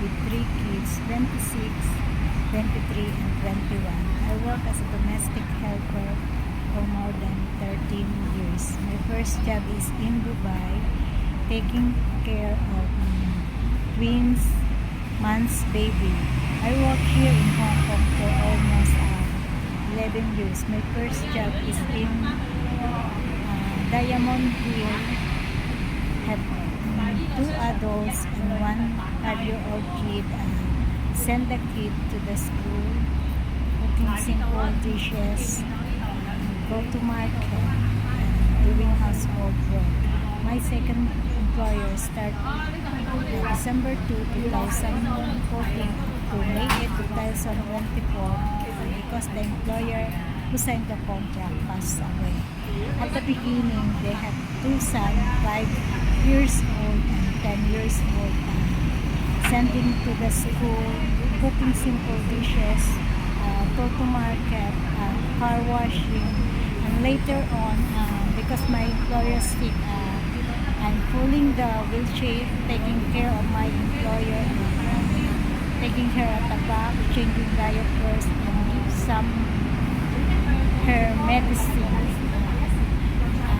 with 3 kids, 26, 23, and 21. I work as a domestic helper for more than 13 years. My first job is in Dubai, taking care of twins months baby. I work here in Hong Kong for almost 11 years. My first job is in Diamond Hill. Have 2 adults and 1 5-year-old kid. Send the kid to the school, cooking simple dishes, go to market, and doing household work. My second employer started December 2, 2014 to May 8, 2024 because the employer who signed the contract passed away. At the beginning, they had 2 sons, 5 years old and 10 years old, sending to the school, cooking simple dishes, go to market, car washing, and later on, because my employer is sick, I'm pulling the wheelchair, taking care of my employer, taking care of the back, changing diapers, and give some her medicine.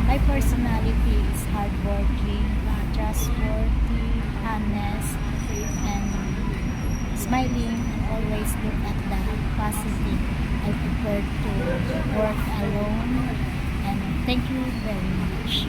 My personality is hardworking, trustworthy, honest, and smiling, and always look at the positive. I prefer to work alone, and thank you very much.